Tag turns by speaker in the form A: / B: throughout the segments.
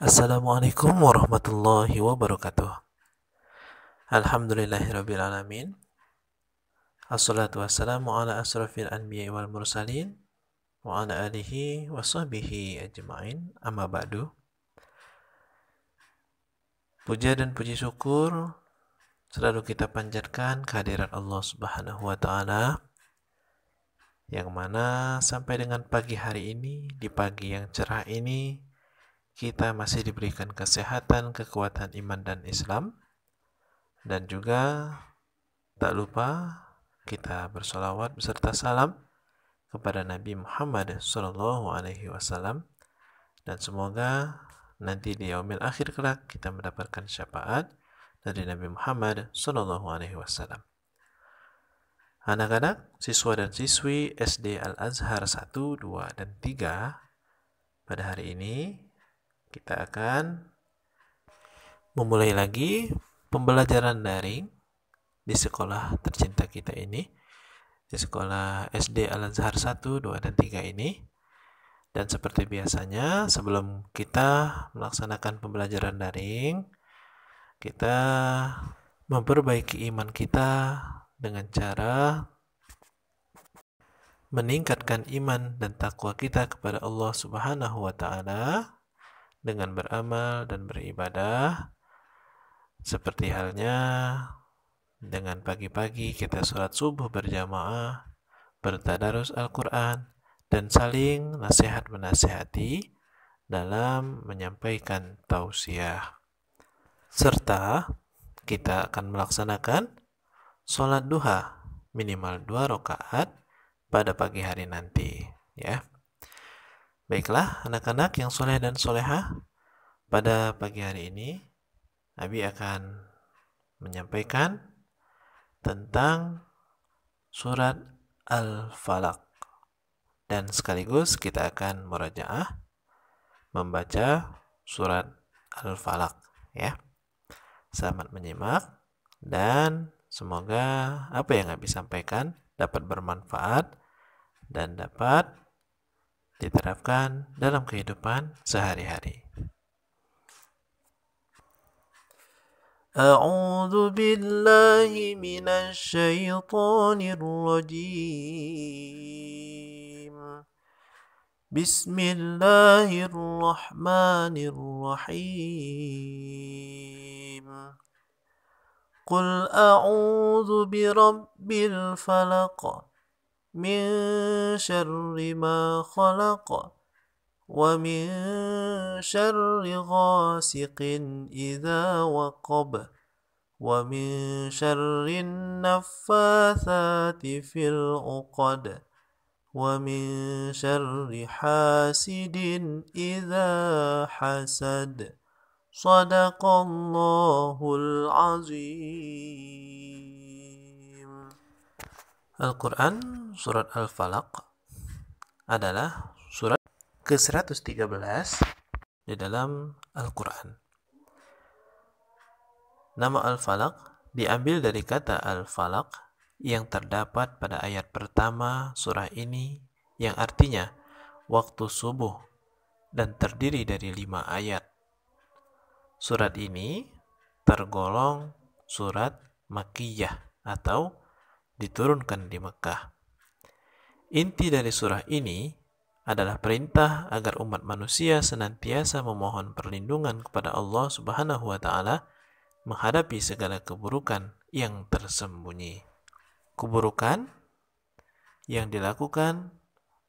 A: Assalamualaikum warahmatullahi wabarakatuh. Alhamdulillahirrabbilalamin. Assalatu wassalamu ala asrafil anbiya wal mursalin wa ala alihi wa sahbihi ajma'in. Amma ba'du. Puja dan puji syukur selalu kita panjatkan kehadirat Allah Subhanahu wa taala yang mana sampai dengan pagi hari ini, di pagi yang cerah ini, kita masih diberikan kesehatan, kekuatan iman dan Islam. Dan juga tak lupa kita bersolawat beserta salam kepada Nabi Muhammad SAW, dan semoga nanti di yaumil akhir kelak kita mendapatkan syafaat dari Nabi Muhammad SAW. Anak-anak, siswa dan siswi SD Al-Azhar 1, 2, dan 3, pada hari ini kita akan memulai lagi pembelajaran daring di sekolah tercinta kita ini, di sekolah SD Al-Azhar 1, 2, dan 3 ini. Dan seperti biasanya, sebelum kita melaksanakan pembelajaran daring, kita memperbaiki iman kita dengan cara meningkatkan iman dan takwa kita kepada Allah Subhanahu wa taala dengan beramal dan beribadah. Seperti halnya dengan pagi-pagi kita sholat subuh berjamaah, bertadarus Al-Quran, dan saling nasihat menasihati dalam menyampaikan tausiah. Serta kita akan melaksanakan sholat duha minimal 2 rakaat pada pagi hari nanti, ya. Baiklah anak-anak yang soleh dan solehah, pada pagi hari ini Abi akan menyampaikan tentang surat Al-Falaq, dan sekaligus kita akan murajaah membaca surat Al-Falaq, ya. Selamat menyimak dan semoga apa yang Abi sampaikan dapat bermanfaat dan dapat diterapkan dalam kehidupan sehari-hari. أعوذ بالله من الشيطان الرجيم بسم الله الرحمن الرحيم قل أعوذ برب الفلق من شر ما خلق ومن شر غاسق إذا وقب ومن شر النفاثات في العقد ومن شر حاسد إذا حسد صدق الله العظيم. Al-Quran surat Al-Falaq adalah surat ke-113 di dalam Al-Quran. Nama Al-Falaq diambil dari kata Al-Falaq yang terdapat pada ayat pertama surah ini, yang artinya waktu subuh, dan terdiri dari 5 ayat. Surat ini tergolong surat Makkiyah atau diturunkan di Mekah. Inti dari surah ini adalah perintah agar umat manusia senantiasa memohon perlindungan kepada Allah Subhanahu wa taala menghadapi segala keburukan yang tersembunyi. Keburukan yang dilakukan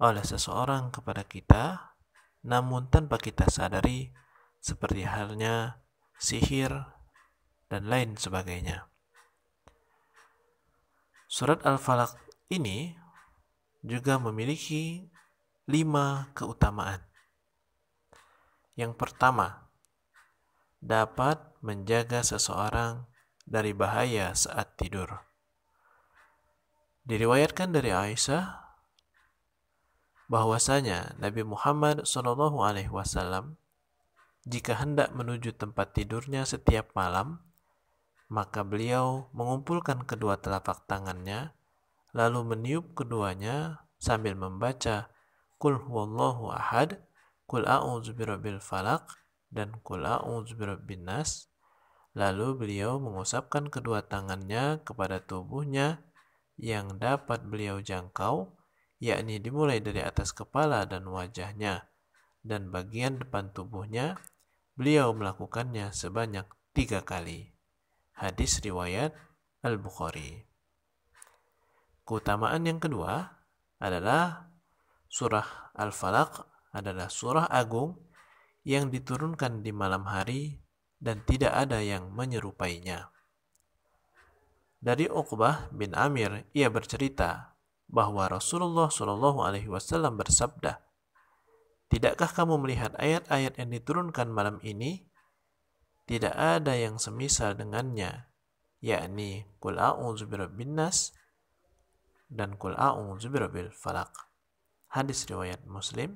A: oleh seseorang kepada kita namun tanpa kita sadari, seperti halnya sihir dan lain sebagainya. Surat Al-Falaq ini juga memiliki 5 keutamaan. Yang pertama, dapat menjaga seseorang dari bahaya saat tidur. Diriwayatkan dari Aisyah bahwasanya Nabi Muhammad SAW jika hendak menuju tempat tidurnya setiap malam, maka beliau mengumpulkan kedua telapak tangannya lalu meniup keduanya sambil membaca Qul huwallahu ahad, Qul a'udzu birabbil falaq, dan Qul a'udzu birabbin nas. Lalu beliau mengusapkan kedua tangannya kepada tubuhnya yang dapat beliau jangkau, yakni dimulai dari atas kepala dan wajahnya, dan bagian depan tubuhnya. Beliau melakukannya sebanyak 3 kali. Hadis riwayat Al-Bukhari. Keutamaan yang kedua adalah surah Al-Falaq adalah surah agung yang diturunkan di malam hari dan tidak ada yang menyerupainya. Dari Uqbah bin Amir, ia bercerita bahwa Rasulullah Shallallahu Alaihi Wasallam bersabda, "Tidakkah kamu melihat ayat-ayat yang diturunkan malam ini? Tidak ada yang semisal dengannya, yakni Qul a'udzu birabbin nas dan Qul a'udzu birabbil falaq." Hadis riwayat Muslim,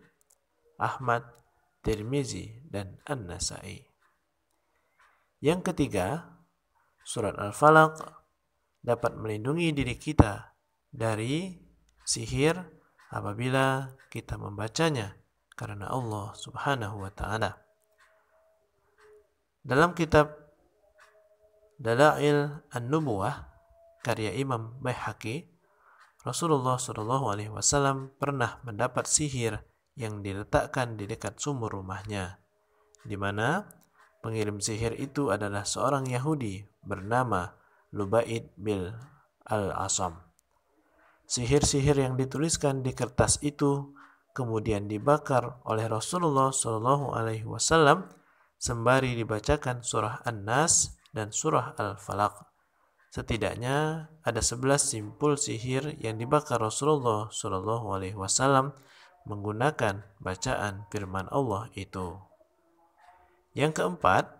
A: Ahmad, Tirmizi, dan An-Nasai. Yang ketiga, surat Al-Falaq dapat melindungi diri kita dari sihir apabila kita membacanya karena Allah Subhanahu wa taala. Dalam kitab Dalail An-Nubuwah karya Imam Baihaqi, Rasulullah Shallallahu Alaihi Wasallam pernah mendapat sihir yang diletakkan di dekat sumur rumahnya, di mana pengirim sihir itu adalah seorang Yahudi bernama Lubaid bin Al-Asam. Sihir-sihir yang dituliskan di kertas itu kemudian dibakar oleh Rasulullah Shallallahu Alaihi Wasallam sembari dibacakan surah An-Nas dan surah Al-Falaq. Setidaknya ada 11 simpul sihir yang dibakar Rasulullah Shallallahu Alaihi Wasallam menggunakan bacaan firman Allah itu. Yang keempat,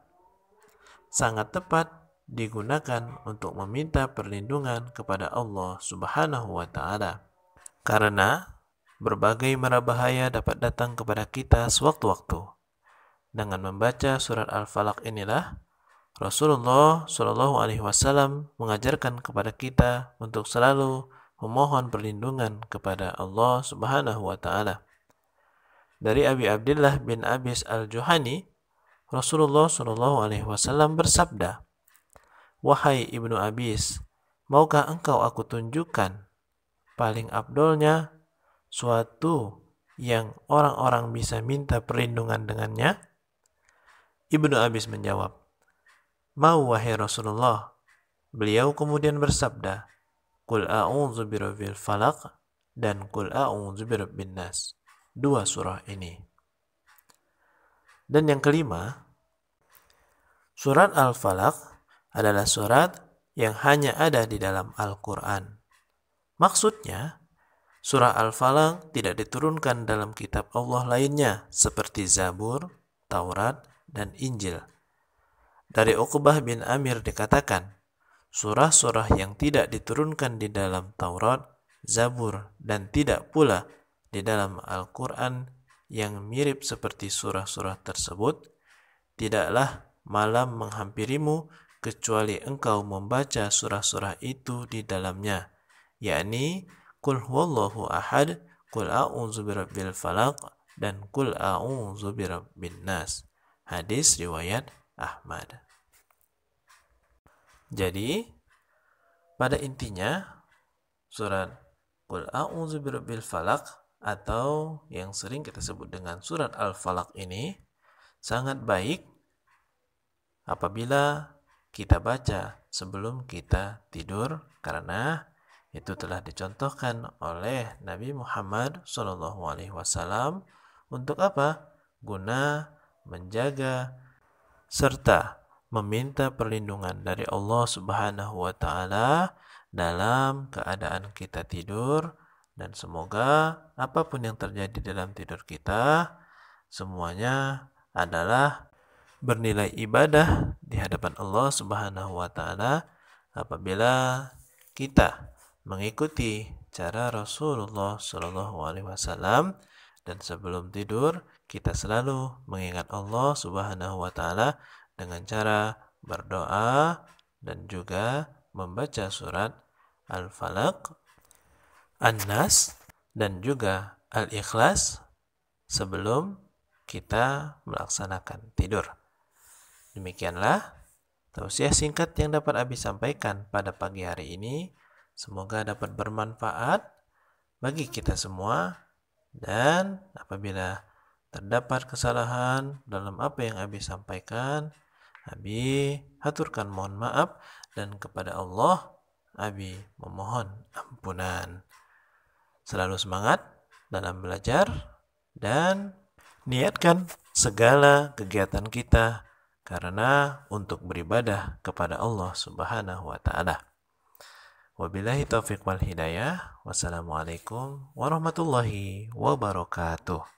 A: sangat tepat digunakan untuk meminta perlindungan kepada Allah Subhanahu wa taala. Karena berbagai mara bahaya dapat datang kepada kita sewaktu-waktu. Dengan membaca surat Al-Falaq inilah Rasulullah Shallallahu Alaihi Wasallam mengajarkan kepada kita untuk selalu memohon perlindungan kepada Allah Subhanahu wa taala. Dari Abi Abdullah bin Abis Al-Juhani, Rasulullah Shallallahu Alaihi Wasallam bersabda, "Wahai Ibnu Abis, maukah engkau aku tunjukkan paling afdolnya suatu yang orang-orang bisa minta perlindungan dengannya?" Ibnu Abis menjawab, "Mau wahai Rasulullah." Beliau kemudian bersabda, "Qul a'udzu birabbil falaq dan Qul a'udzu birabbin nas." 2 surah ini. Dan yang kelima, surat Al-Falaq adalah surat yang hanya ada di dalam Al-Quran. Maksudnya, surah Al-Falaq tidak diturunkan dalam kitab Allah lainnya seperti Zabur, Taurat, dan Injil. Dari Uqbah bin Amir dikatakan, surah-surah yang tidak diturunkan di dalam Taurat, Zabur, dan tidak pula di dalam Al-Quran yang mirip seperti surah-surah tersebut, tidaklah malam menghampirimu kecuali engkau membaca surah-surah itu di dalamnya, yakni Qul huwallahu ahad, Qul a'udzu birabbil falaq, dan Qul a'udzu birabbin nas. Hadis riwayat Ahmad. Jadi, pada intinya surat Qul a'udzu birabbil falaq atau yang sering kita sebut dengan surat Al-Falaq ini sangat baik apabila kita baca sebelum kita tidur, karena itu telah dicontohkan oleh Nabi Muhammad SAW untuk apa? Guna menjaga serta meminta perlindungan dari Allah Subhanahu wa taala dalam keadaan kita tidur. Dan semoga apapun yang terjadi dalam tidur kita, semuanya adalah bernilai ibadah di hadapan Allah Subhanahu wa taala apabila kita mengikuti cara Rasulullah Shallallahu Alaihi Wasallam, dan sebelum tidur kita selalu mengingat Allah Subhanahu wa taala dengan cara berdoa dan juga membaca surat Al-Falaq, An-Nas, dan juga Al-Ikhlas sebelum kita melaksanakan tidur. Demikianlah tausiah singkat yang dapat Abi sampaikan pada pagi hari ini. Semoga dapat bermanfaat bagi kita semua. Dan apabila terdapat kesalahan dalam apa yang Abi sampaikan, Abi haturkan mohon maaf, dan kepada Allah Abi memohon ampunan. Selalu semangat dalam belajar dan niatkan segala kegiatan kita karena untuk beribadah kepada Allah Subhanahu wa taala. Wabillahi taufiq wal hidayah. Wassalamualaikum warahmatullahi wabarakatuh.